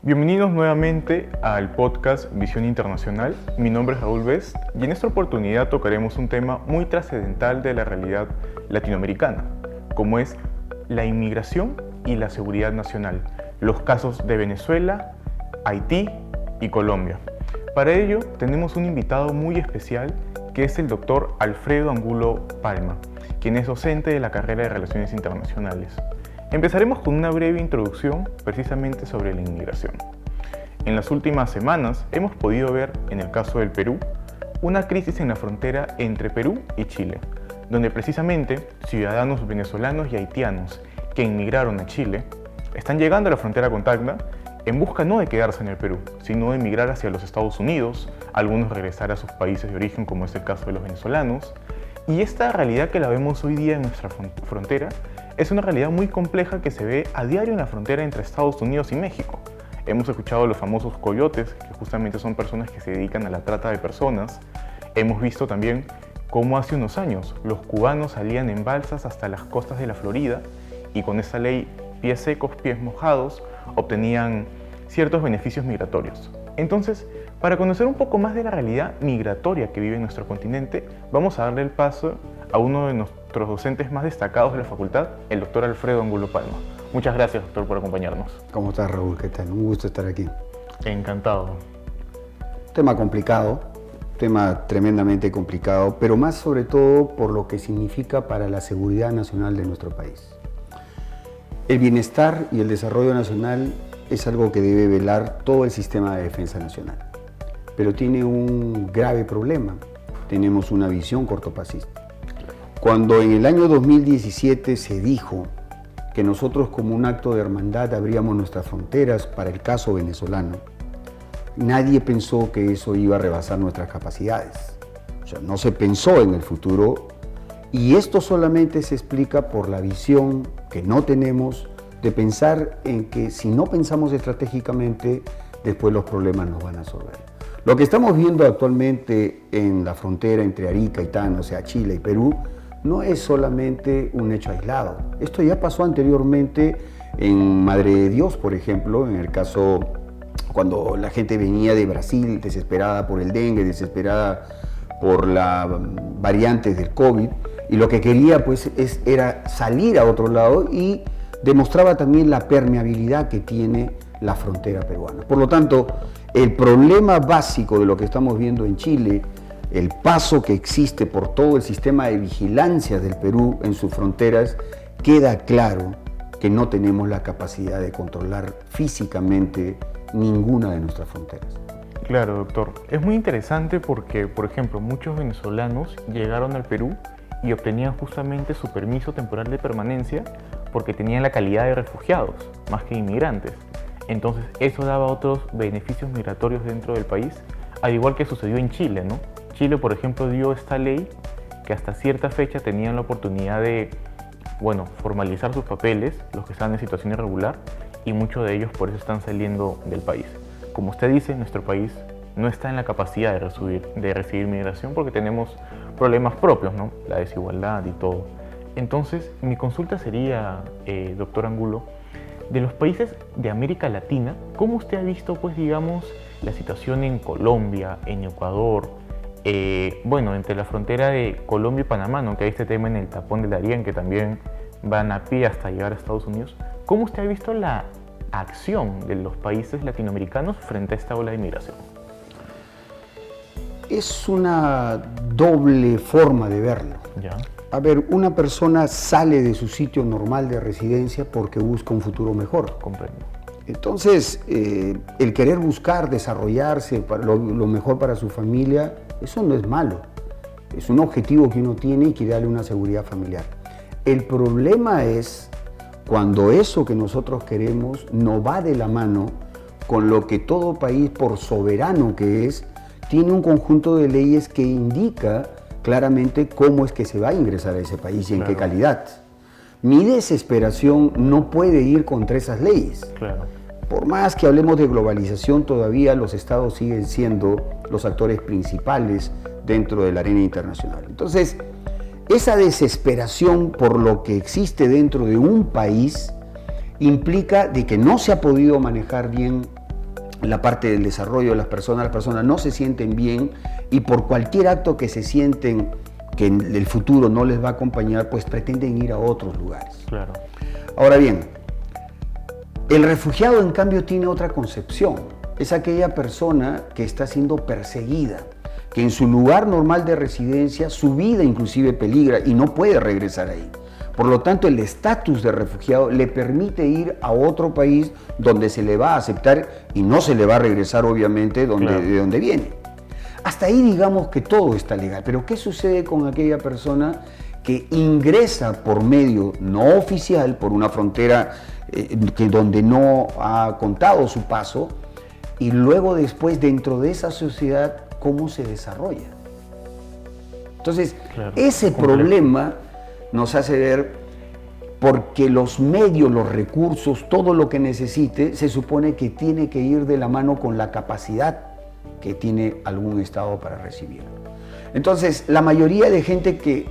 Bienvenidos nuevamente al podcast Visión Internacional. Mi nombre es Raúl Best y en esta oportunidad tocaremos un tema muy trascendental de la realidad latinoamericana, como es la inmigración y la seguridad nacional, los casos de Venezuela, Haití y Colombia. Para ello tenemos un invitado muy especial que es el doctor Alfredo Angulo Palma, quien es docente de la carrera de Relaciones Internacionales. Empezaremos con una breve introducción precisamente sobre la inmigración. En las últimas semanas hemos podido ver, en el caso del Perú, una crisis en la frontera entre Perú y Chile, donde precisamente ciudadanos venezolanos y haitianos que inmigraron a Chile están llegando a la frontera con Tacna en busca no de quedarse en el Perú, sino de emigrar hacia los Estados Unidos, algunos regresar a sus países de origen, como es el caso de los venezolanos. Y esta realidad que la vemos hoy día en nuestra frontera es una realidad muy compleja que se ve a diario en la frontera entre Estados Unidos y México. Hemos escuchado los famosos coyotes, que justamente son personas que se dedican a la trata de personas. Hemos visto también cómo hace unos años los cubanos salían en balsas hasta las costas de la Florida y con esa ley pies secos, pies mojados, obtenían ciertos beneficios migratorios. Entonces, para conocer un poco más de la realidad migratoria que vive nuestro continente, vamos a darle el paso a uno de nuestros docentes más destacados de la facultad, el doctor Alfredo Angulo Palma. Muchas gracias, doctor, por acompañarnos. ¿Cómo estás, Raúl? ¿Qué tal? Un gusto estar aquí. Encantado. Tema complicado, tema tremendamente complicado, pero más sobre todo por lo que significa para la seguridad nacional de nuestro país. El bienestar y el desarrollo nacional es algo que debe velar todo el sistema de defensa nacional, pero tiene un grave problema. Tenemos una visión cortoplacista. Cuando en el año 2017 se dijo que nosotros como un acto de hermandad abríamos nuestras fronteras para el caso venezolano, nadie pensó que eso iba a rebasar nuestras capacidades. O sea, no se pensó en el futuro y esto solamente se explica por la visión que no tenemos de pensar en que si no pensamos estratégicamente, después los problemas nos van a resolver. Lo que estamos viendo actualmente en la frontera entre Arica y Tacna, o sea, Chile y Perú, no es solamente un hecho aislado. Esto ya pasó anteriormente en Madre de Dios, por ejemplo, en el caso cuando la gente venía de Brasil desesperada por el dengue, desesperada por las variantes del COVID, y lo que quería pues era salir a otro lado y demostraba también la permeabilidad que tiene la frontera peruana. Por lo tanto, el problema básico de lo que estamos viendo en Chile, el paso que existe por todo el sistema de vigilancia del Perú en sus fronteras, queda claro que no tenemos la capacidad de controlar físicamente ninguna de nuestras fronteras. Claro, doctor. Es muy interesante porque, por ejemplo, muchos venezolanos llegaron al Perú y obtenían justamente su permiso temporal de permanencia porque tenían la calidad de refugiados, más que inmigrantes. Entonces, eso daba otros beneficios migratorios dentro del país, al igual que sucedió en Chile, ¿no? Chile, por ejemplo, dio esta ley que hasta cierta fecha tenían la oportunidad de, formalizar sus papeles, los que están en situación irregular, y muchos de ellos por eso están saliendo del país. Como usted dice, nuestro país no está en la capacidad de recibir migración porque tenemos problemas propios, ¿no? La desigualdad y todo. Entonces, mi consulta sería, doctor Angulo, de los países de América Latina, ¿cómo usted ha visto, la situación en Colombia, en Ecuador, entre la frontera de Colombia y Panamá, ¿no? Que hay este tema en el tapón del Darién, que también van a pie hasta llegar a Estados Unidos? ¿Cómo usted ha visto la acción de los países latinoamericanos frente a esta ola de inmigración? Es una doble forma de verlo. ¿Ya? A ver, una persona sale de su sitio normal de residencia porque busca un futuro mejor. Comprendo. Entonces, el querer buscar desarrollarse para lo mejor para su familia, eso no es malo. Es un objetivo que uno tiene y quiere darle una seguridad familiar. El problema es cuando eso que nosotros queremos no va de la mano con lo que todo país, por soberano que es, tiene un conjunto de leyes que indica claramente cómo es que se va a ingresar a ese país y en qué calidad. Mi desesperación no puede ir contra esas leyes. Claro. Por más que hablemos de globalización, todavía los estados siguen siendo los actores principales dentro de la arena internacional. Entonces, esa desesperación por lo que existe dentro de un país implica de que no se ha podido manejar bien la parte del desarrollo de las personas no se sienten bien y por cualquier acto que se sienten que en el futuro no les va a acompañar, pues pretenden ir a otros lugares. Claro. Ahora bien, el refugiado en cambio tiene otra concepción. Es aquella persona que está siendo perseguida, que en su lugar normal de residencia su vida inclusive peligra y no puede regresar ahí. Por lo tanto, el estatus de refugiado le permite ir a otro país donde se le va a aceptar y no se le va a regresar obviamente de donde viene. Hasta ahí digamos que todo está legal, pero ¿qué sucede con aquella persona que ingresa por medio no oficial, por una frontera donde no ha contado su paso, y luego después dentro de esa sociedad cómo se desarrolla? Entonces, ese problema nos hace ver, porque los medios, los recursos, todo lo que necesite, se supone que tiene que ir de la mano con la capacidad que tiene algún Estado para recibirlo. Entonces, la mayoría de gente que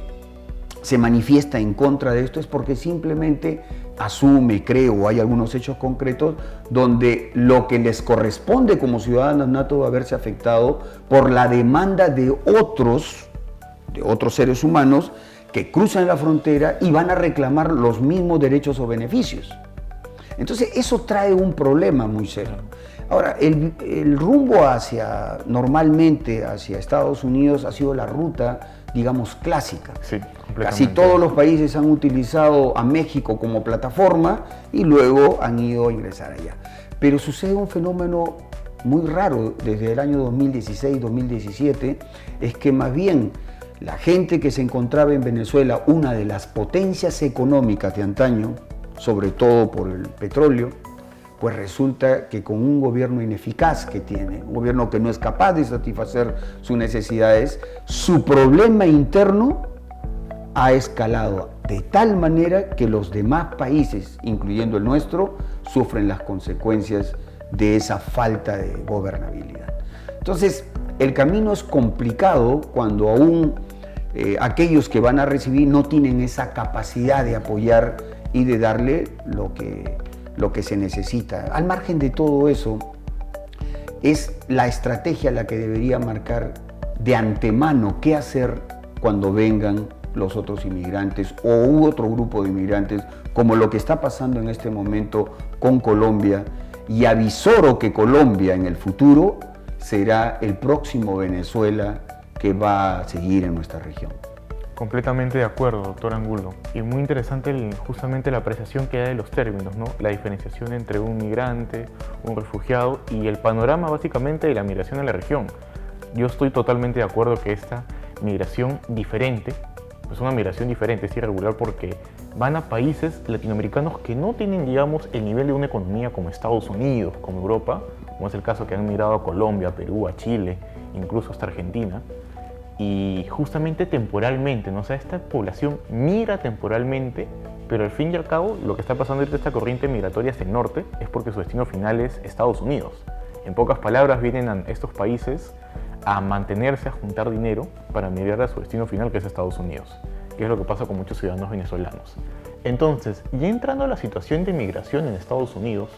se manifiesta en contra de esto es porque simplemente asume, cree, o hay algunos hechos concretos donde lo que les corresponde como ciudadanos natos va a verse afectado por la demanda de otros seres humanos que cruzan la frontera y van a reclamar los mismos derechos o beneficios. Entonces eso trae un problema muy serio. Ahora, el rumbo normalmente hacia Estados Unidos ha sido la ruta, digamos, clásica. Sí, completamente. Casi todos los países han utilizado a México como plataforma y luego han ido a ingresar allá. Pero sucede un fenómeno muy raro desde el año 2016-2017, es que más bien la gente que se encontraba en Venezuela, una de las potencias económicas de antaño, sobre todo por el petróleo, pues resulta que con un gobierno ineficaz que tiene, un gobierno que no es capaz de satisfacer sus necesidades, su problema interno ha escalado de tal manera que los demás países, incluyendo el nuestro, sufren las consecuencias de esa falta de gobernabilidad. Entonces, el camino es complicado cuando aún aquellos que van a recibir no tienen esa capacidad de apoyar y de darle lo que se necesita. Al margen de todo eso, es la estrategia la que debería marcar de antemano qué hacer cuando vengan los otros inmigrantes o otro grupo de inmigrantes, como lo que está pasando en este momento con Colombia, y avisoro que Colombia en el futuro será el próximo Venezuela que va a seguir en nuestra región. Completamente de acuerdo, doctor Angulo. Y muy interesante justamente la apreciación que da de los términos, ¿no? La diferenciación entre un migrante, un refugiado y el panorama básicamente de la migración en la región. Yo estoy totalmente de acuerdo que esta migración diferente, es una migración diferente, es irregular porque van a países latinoamericanos que no tienen, digamos, el nivel de una economía como Estados Unidos, como Europa, como es el caso que han migrado a Colombia, a Perú, a Chile, incluso hasta Argentina. Y justamente temporalmente, ¿no? O sea, esta población migra temporalmente, pero al fin y al cabo lo que está pasando ahorita, esta corriente migratoria hacia el norte, es porque su destino final es Estados Unidos. En pocas palabras, vienen a estos países a mantenerse, a juntar dinero para migrar a su destino final, que es Estados Unidos, que es lo que pasa con muchos ciudadanos venezolanos. Entonces, ya entrando a la situación de migración en Estados Unidos,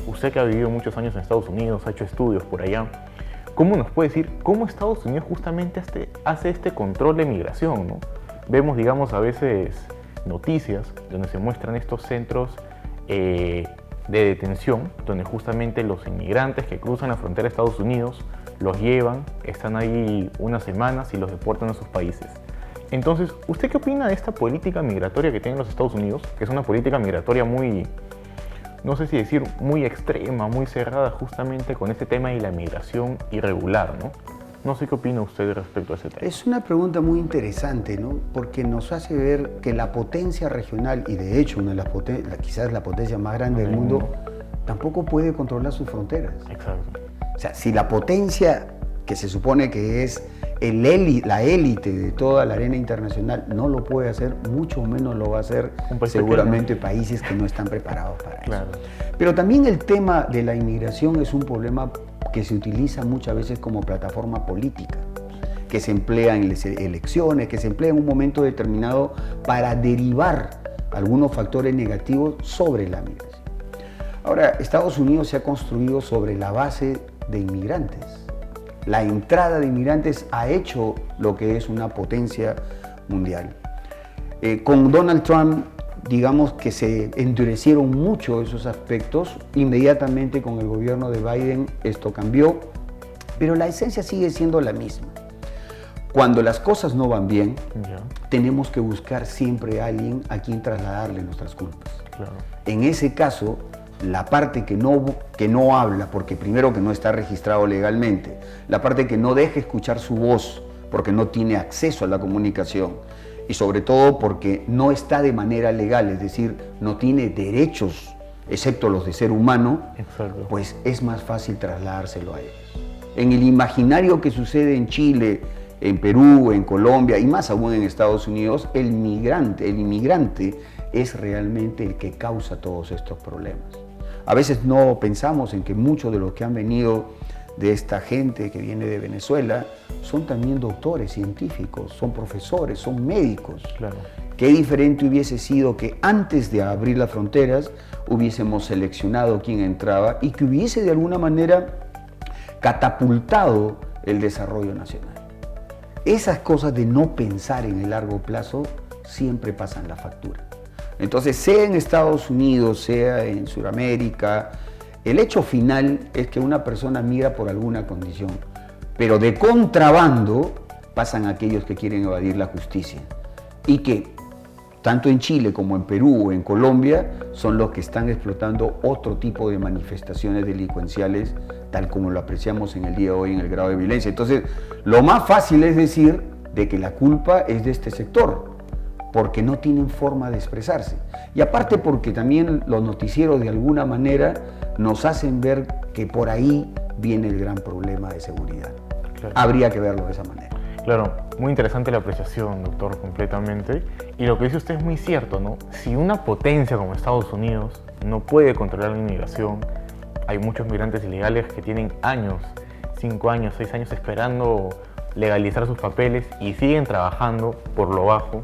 usted que ha vivido muchos años en Estados Unidos, ha hecho estudios por allá, ¿cómo nos puede decir cómo Estados Unidos justamente hace este control de migración, ¿no? Vemos, digamos, a veces noticias donde se muestran estos centros de detención, donde justamente los inmigrantes que cruzan la frontera de Estados Unidos los llevan, están ahí unas semanas y los deportan a sus países. Entonces, ¿usted qué opina de esta política migratoria que tienen los Estados Unidos? Que es una política migratoria muy, no sé si decir muy extrema, muy cerrada justamente con este tema de la migración irregular, ¿no? No sé qué opina usted respecto a ese tema. Es una pregunta muy interesante, ¿no? Porque nos hace ver que la potencia regional, y de hecho una de las quizás la potencia más grande del mundo, tampoco puede controlar sus fronteras. Exacto. O sea, si la potencia que se supone que es la élite de toda la arena internacional no lo puede hacer, mucho menos lo va a hacer seguramente países que no están preparados para eso. Pero también el tema de la inmigración es un problema que se utiliza muchas veces como plataforma política, que se emplea en elecciones, que se emplea en un momento determinado para derivar algunos factores negativos sobre la migración. Ahora, Estados Unidos se ha construido sobre la base de inmigrantes. La entrada de inmigrantes ha hecho lo que es una potencia mundial. Con Donald Trump, digamos que se endurecieron mucho esos aspectos. Inmediatamente con el gobierno de Biden esto cambió, pero la esencia sigue siendo la misma. Cuando las cosas no van bien, tenemos que buscar siempre a alguien a quien trasladarle nuestras culpas. Claro. En ese caso, la parte que no habla, porque primero que no está registrado legalmente, la parte que no deja escuchar su voz, porque no tiene acceso a la comunicación, y sobre todo porque no está de manera legal, es decir, no tiene derechos, excepto los de ser humano, Exacto. pues es más fácil trasladárselo a ellos. En el imaginario que sucede en Chile, en Perú, en Colombia y más aún en Estados Unidos, el inmigrante es realmente el que causa todos estos problemas. A veces no pensamos en que muchos de los que han venido de esta gente que viene de Venezuela son también doctores, científicos, son profesores, son médicos. Claro. Qué diferente hubiese sido que antes de abrir las fronteras hubiésemos seleccionado quién entraba y que hubiese de alguna manera catapultado el desarrollo nacional. Esas cosas de no pensar en el largo plazo siempre pasan la factura. Entonces, sea en Estados Unidos, sea en Sudamérica, el hecho final es que una persona migra por alguna condición, pero de contrabando pasan aquellos que quieren evadir la justicia y que tanto en Chile como en Perú o en Colombia son los que están explotando otro tipo de manifestaciones delincuenciales tal como lo apreciamos en el día de hoy en el grado de violencia. Entonces, lo más fácil es decir de que la culpa es de este sector, porque no tienen forma de expresarse. Y aparte porque también los noticieros de alguna manera nos hacen ver que por ahí viene el gran problema de seguridad. Claro. Habría que verlo de esa manera. Claro, muy interesante la apreciación, doctor, completamente. Y lo que dice usted es muy cierto, ¿no? Si una potencia como Estados Unidos no puede controlar la inmigración, hay muchos migrantes ilegales que tienen años, 5 años, 6 años esperando legalizar sus papeles y siguen trabajando por lo bajo,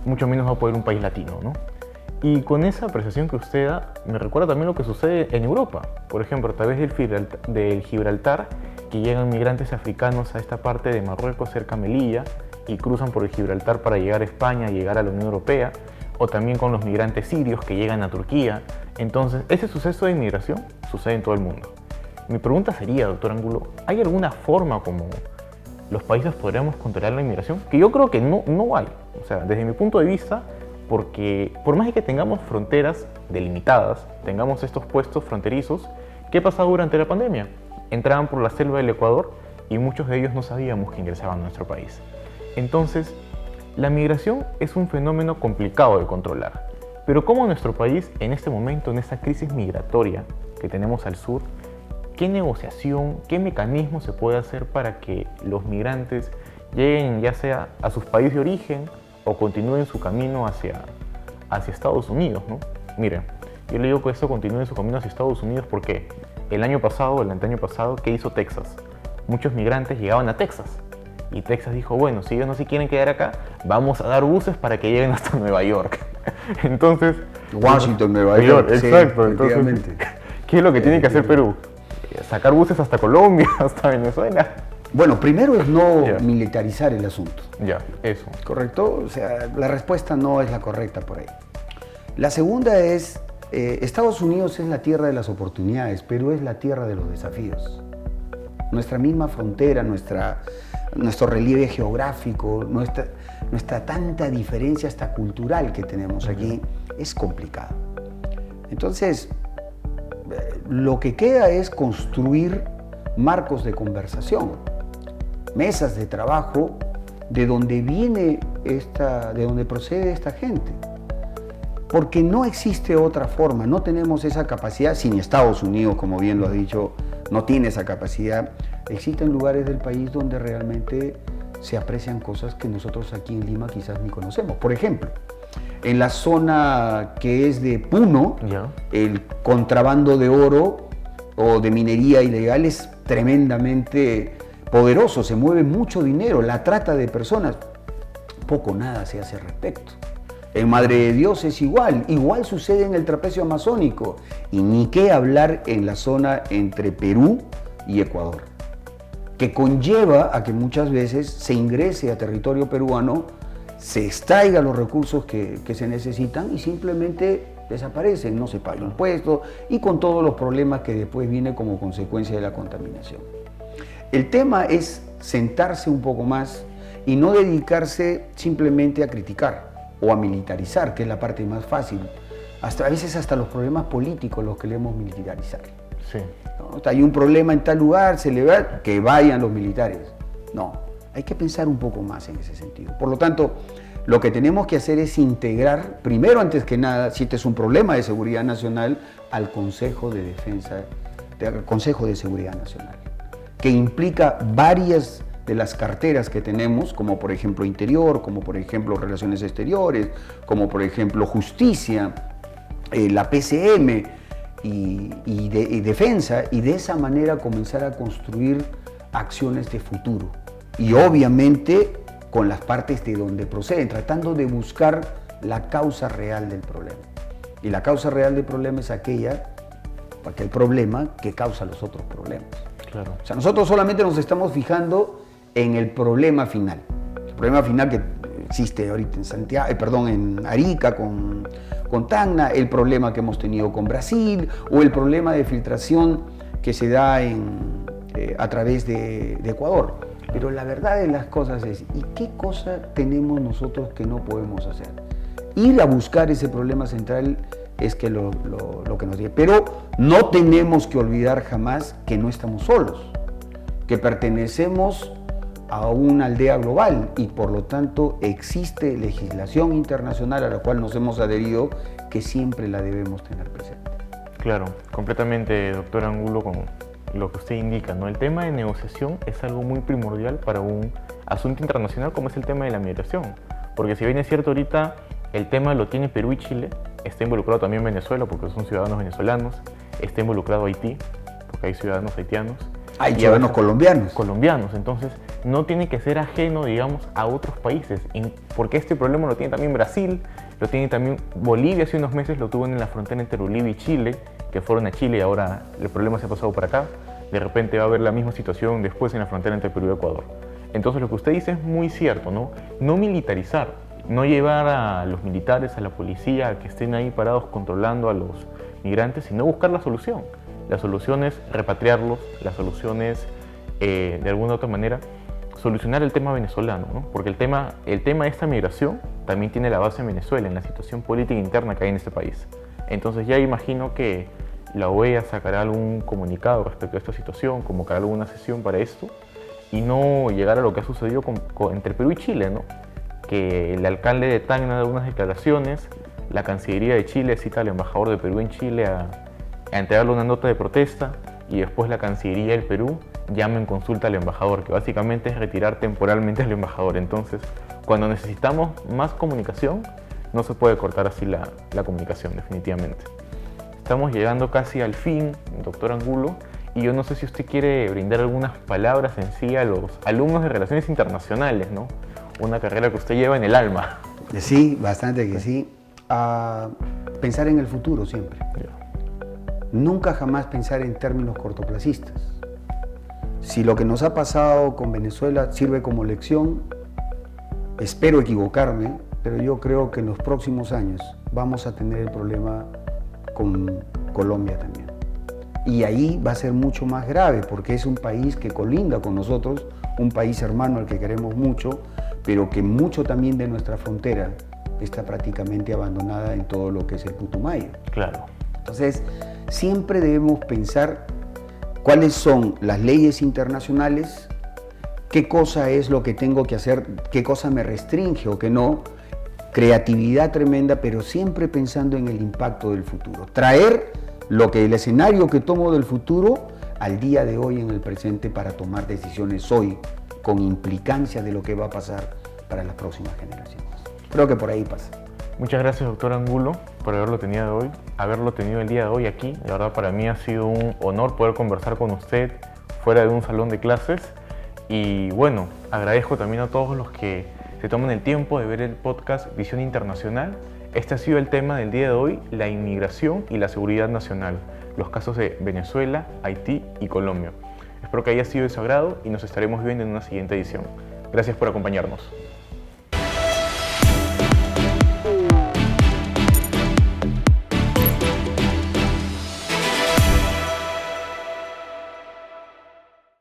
mucho menos va a poder un país latino, ¿no? Y con esa apreciación que usted da, me recuerda también lo que sucede en Europa. Por ejemplo, a través del Gibraltar, que llegan migrantes africanos a esta parte de Marruecos, cerca a Melilla, y cruzan por el Gibraltar para llegar a España y llegar a la Unión Europea, o también con los migrantes sirios que llegan a Turquía. Entonces, ese suceso de inmigración sucede en todo el mundo. Mi pregunta sería, doctor Angulo, ¿hay alguna forma como los países podríamos controlar la inmigración? Que yo creo que no hay. O sea, desde mi punto de vista, porque por más de que tengamos fronteras delimitadas, tengamos estos puestos fronterizos, ¿qué pasaba durante la pandemia? Entraban por la selva del Ecuador y muchos de ellos no sabíamos que ingresaban a nuestro país. Entonces, la migración es un fenómeno complicado de controlar. Pero ¿cómo nuestro país, en este momento, en esta crisis migratoria que tenemos al sur, qué negociación, qué mecanismo se puede hacer para que los migrantes lleguen ya sea a sus países de origen o continúen su camino hacia Estados Unidos, ¿no? Miren, yo le digo que esto continúe su camino hacia Estados Unidos porque el anteaño pasado, ¿qué hizo Texas? Muchos migrantes llegaban a Texas y Texas dijo, bueno, si ellos no se quieren quedar acá, vamos a dar buses para que lleguen hasta Nueva York. Entonces, Washington, Nueva York, exacto. Entonces, ¿qué es lo que tiene que hacer Perú? Sacar buses hasta Colombia, hasta Venezuela. Bueno, primero es no militarizar el asunto. Ya, eso. ¿Correcto? O sea, la respuesta no es la correcta por ahí. La segunda es, Estados Unidos es la tierra de las oportunidades, pero es la tierra de los desafíos. Nuestra misma frontera, nuestro relieve geográfico, nuestra tanta diferencia hasta cultural que tenemos aquí, es complicado. Entonces, lo que queda es construir marcos de conversación, mesas de trabajo de donde de donde procede esta gente. Porque no existe otra forma, no tenemos esa capacidad, sin Estados Unidos, como bien lo ha dicho, no tiene esa capacidad. Existen lugares del país donde realmente se aprecian cosas que nosotros aquí en Lima quizás ni conocemos. Por ejemplo, en la zona que es de Puno, el contrabando de oro o de minería ilegal es tremendamente poderoso, se mueve mucho dinero, la trata de personas, poco nada se hace al respecto. En Madre de Dios es igual sucede en el trapecio amazónico, y ni qué hablar en la zona entre Perú y Ecuador, que conlleva a que muchas veces se ingrese a territorio peruano, se extraiga los recursos que se necesitan y simplemente desaparecen, no se paga impuestos y con todos los problemas que después viene como consecuencia de la contaminación. El tema es sentarse un poco más y no dedicarse simplemente a criticar o a militarizar, que es la parte más fácil. A veces hasta los problemas políticos los queremos militarizar. Sí. ¿No? Hay un problema en tal lugar, se le va, que vayan los militares. No, hay que pensar un poco más en ese sentido. Por lo tanto, lo que tenemos que hacer es integrar, primero, antes que nada, si este es un problema de seguridad nacional, al Consejo de Defensa, al Consejo de Seguridad Nacional, que implica varias de las carteras que tenemos, como por ejemplo Interior, como por ejemplo Relaciones Exteriores, como por ejemplo Justicia, la PCM y Defensa, y de esa manera comenzar a construir acciones de futuro. Y obviamente con las partes de donde proceden, tratando de buscar la causa real del problema. Y la causa real del problema es aquel problema que causa los otros problemas. Claro. O sea, nosotros solamente nos estamos fijando en el problema final. El problema final que existe ahorita en Santiago, en Arica con Tacna, el problema que hemos tenido con Brasil, o el problema de filtración que se da a través de Ecuador. Pero la verdad de las cosas es, ¿y qué cosa tenemos nosotros que no podemos hacer? Ir a buscar ese problema central es que lo que nos dice. Pero no tenemos que olvidar jamás que no estamos solos, que pertenecemos a una aldea global y por lo tanto existe legislación internacional a la cual nos hemos adherido, que siempre la debemos tener presente. Claro, completamente, doctor Angulo, con lo que usted indica, ¿no? El tema de negociación es algo muy primordial para un asunto internacional como es el tema de la migración, porque si bien es cierto ahorita el tema lo tiene Perú y Chile, está involucrado también Venezuela porque son ciudadanos venezolanos, está involucrado Haití porque hay ciudadanos haitianos. Hay ciudadanos colombianos. Entonces no tiene que ser ajeno, digamos, a otros países, porque este problema lo tiene también Brasil, lo tiene también Bolivia, hace unos meses lo tuvo en la frontera entre Bolivia y Chile, que fueron a Chile y ahora el problema se ha pasado por acá. De repente va a haber la misma situación después en la frontera entre Perú y Ecuador. Entonces lo que usted dice es muy cierto, ¿no? No militarizar, no llevar a los militares, a la policía, a que estén ahí parados controlando a los migrantes, sino buscar la solución. La solución es repatriarlos, la solución es, de alguna u otra manera, solucionar el tema venezolano, ¿no? Porque el tema de esta migración también tiene la base en Venezuela, en la situación política interna que hay en este país. Entonces ya imagino que la OEA sacará algún comunicado respecto a esta situación, convocará alguna sesión para esto y no llegar a lo que ha sucedido entre Perú y Chile, ¿no? Que el alcalde de Tacna da unas declaraciones, la Cancillería de Chile cita al embajador de Perú en Chile a entregarle una nota de protesta y después la Cancillería del Perú llama en consulta al embajador, que básicamente es retirar temporalmente al embajador. Entonces, cuando necesitamos más comunicación, no se puede cortar así la comunicación, definitivamente. Estamos llegando casi al fin, doctor Angulo, y yo no sé si usted quiere brindar algunas palabras en sí a los alumnos de Relaciones Internacionales, ¿no? Una carrera que usted lleva en el alma. Sí, bastante que sí. A pensar en el futuro siempre. Nunca jamás pensar en términos cortoplacistas. Si lo que nos ha pasado con Venezuela sirve como lección, espero equivocarme, pero yo creo que en los próximos años vamos a tener el problema con Colombia también. Y ahí va a ser mucho más grave porque es un país que colinda con nosotros, un país hermano al que queremos mucho, pero que mucho también de nuestra frontera está prácticamente abandonada en todo lo que es el Putumayo. Claro. Entonces, siempre debemos pensar cuáles son las leyes internacionales, qué cosa es lo que tengo que hacer, qué cosa me restringe o qué no. Creatividad tremenda, pero siempre pensando en el impacto del futuro. Traer el escenario que tomo del futuro al día de hoy en el presente para tomar decisiones hoy con implicancia de lo que va a pasar para las próximas generaciones. Creo que por ahí pasa. Muchas gracias, doctor Angulo, por haberlo tenido el día de hoy aquí. De verdad, para mí ha sido un honor poder conversar con usted fuera de un salón de clases. Y bueno, agradezco también a todos los que se toman el tiempo de ver el podcast Visión Internacional. Este ha sido el tema del día de hoy, la inmigración y la seguridad nacional, los casos de Venezuela, Haití y Colombia. Espero que haya sido de su agrado y nos estaremos viendo en una siguiente edición. Gracias por acompañarnos.